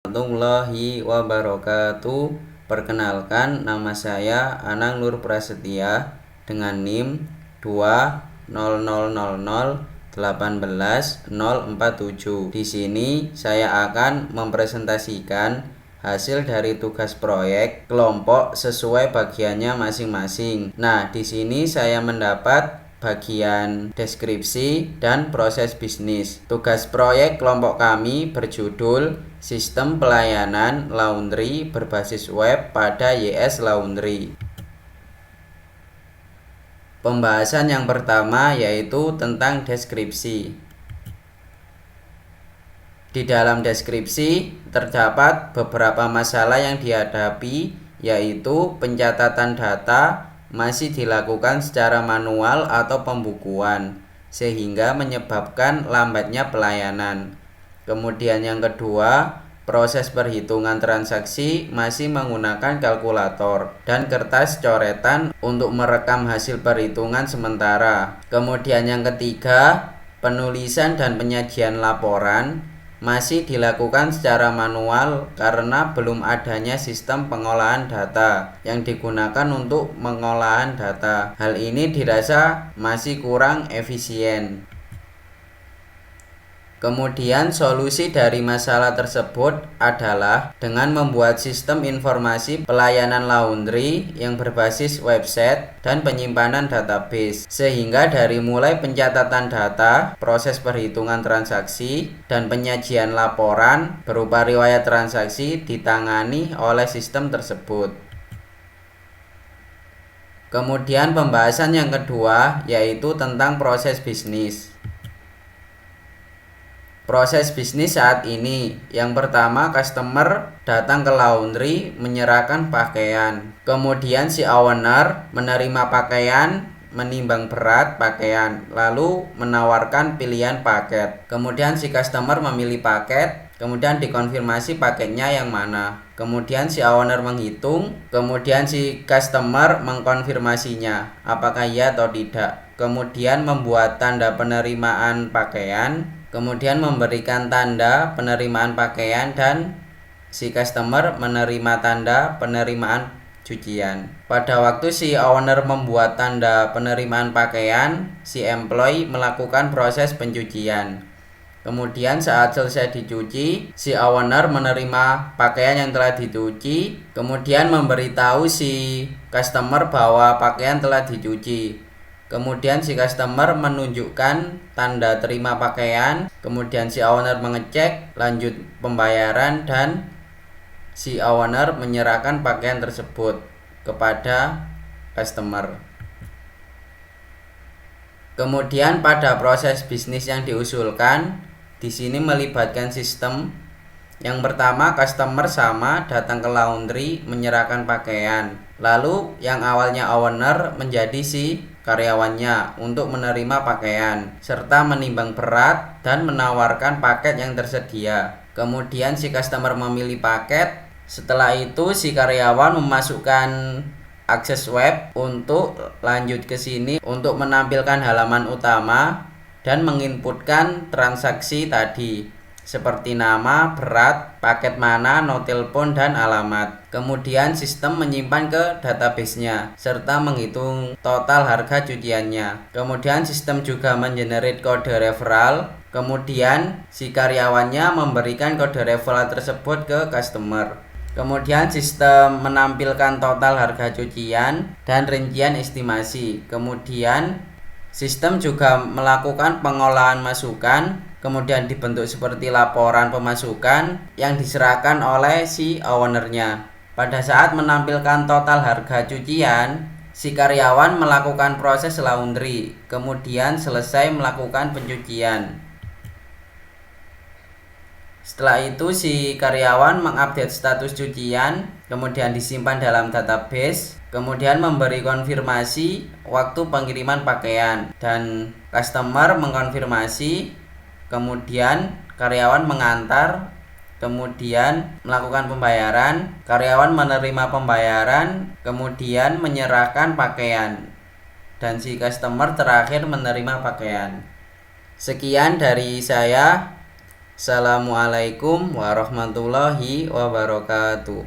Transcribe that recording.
Warahmatullahi wabarakatuh. Perkenalkan, nama saya Anang Nur Prasetya dengan NIM 20000018047. Di sini saya akan mempresentasikan hasil dari tugas proyek kelompok sesuai bagiannya masing-masing. Nah, di sini saya mendapat bagian deskripsi dan proses bisnis. Tugas proyek kelompok kami berjudul Sistem Pelayanan Laundry berbasis web pada YS Laundry. Pembahasan yang pertama yaitu tentang deskripsi. Di dalam deskripsi terdapat beberapa masalah yang dihadapi, yaitu pencatatan data masih dilakukan secara manual atau pembukuan, sehingga menyebabkan lambatnya pelayanan. Kemudian yang kedua, proses perhitungan transaksi masih menggunakan kalkulator dan kertas coretan untuk merekam hasil perhitungan sementara. Kemudian yang ketiga, penulisan dan penyajian laporan masih dilakukan secara manual karena belum adanya sistem pengolahan data yang digunakan untuk pengolahan data. Hal ini dirasa masih kurang efisien. Kemudian solusi dari masalah tersebut adalah dengan membuat sistem informasi pelayanan laundry yang berbasis website dan penyimpanan database, sehingga dari mulai pencatatan data, proses perhitungan transaksi, dan penyajian laporan berupa riwayat transaksi ditangani oleh sistem tersebut. Kemudian pembahasan yang kedua yaitu tentang proses bisnis. Proses bisnis saat ini, yang pertama customer datang ke laundry menyerahkan pakaian. Kemudian si owner menerima pakaian, menimbang berat pakaian, lalu menawarkan pilihan paket. Kemudian si customer memilih paket, kemudian dikonfirmasi paketnya yang mana. Kemudian si owner menghitung, kemudian si customer mengkonfirmasinya apakah iya atau tidak. Kemudian membuat tanda penerimaan pakaian, kemudian memberikan tanda penerimaan pakaian, dan si customer menerima tanda penerimaan cucian. Pada waktu si owner membuat tanda penerimaan pakaian, si employee melakukan proses pencucian. Kemudian saat selesai dicuci, si owner menerima pakaian yang telah dicuci, kemudian memberitahu si customer bahwa pakaian telah dicuci. Kemudian si customer menunjukkan tanda terima pakaian, kemudian si owner mengecek, lanjut pembayaran, dan si owner menyerahkan pakaian tersebut kepada customer. Kemudian pada proses bisnis yang diusulkan, di sini melibatkan sistem. Yang pertama, customer sama datang ke laundry menyerahkan pakaian. Lalu yang awalnya owner menjadi si karyawannya untuk menerima pakaian serta menimbang berat dan menawarkan paket yang tersedia. Kemudian si customer memilih paket. Setelah itu si karyawan memasukkan akses web untuk lanjut ke sini untuk menampilkan halaman utama dan menginputkan transaksi tadi, seperti nama, berat, paket mana, nomor telepon, dan alamat. Kemudian sistem menyimpan ke database-nya serta menghitung total harga cuciannya. Kemudian sistem juga mengenerate kode referral. Kemudian si karyawannya memberikan kode referral tersebut ke customer. Kemudian sistem menampilkan total harga cucian dan rincian estimasi. Kemudian sistem juga melakukan pengolahan masukan, kemudian dibentuk seperti laporan pemasukan yang diserahkan oleh si ownernya. Pada saat menampilkan total harga cucian, si karyawan melakukan proses laundry, kemudian selesai melakukan pencucian. Setelah itu si karyawan mengupdate status cucian, kemudian disimpan dalam database, kemudian memberi konfirmasi waktu pengiriman pakaian, dan customer mengkonfirmasi, kemudian karyawan mengantar, kemudian melakukan pembayaran, karyawan menerima pembayaran, kemudian menyerahkan pakaian, dan si customer terakhir menerima pakaian. Sekian dari saya. Assalamualaikum warahmatullahi wabarakatuh.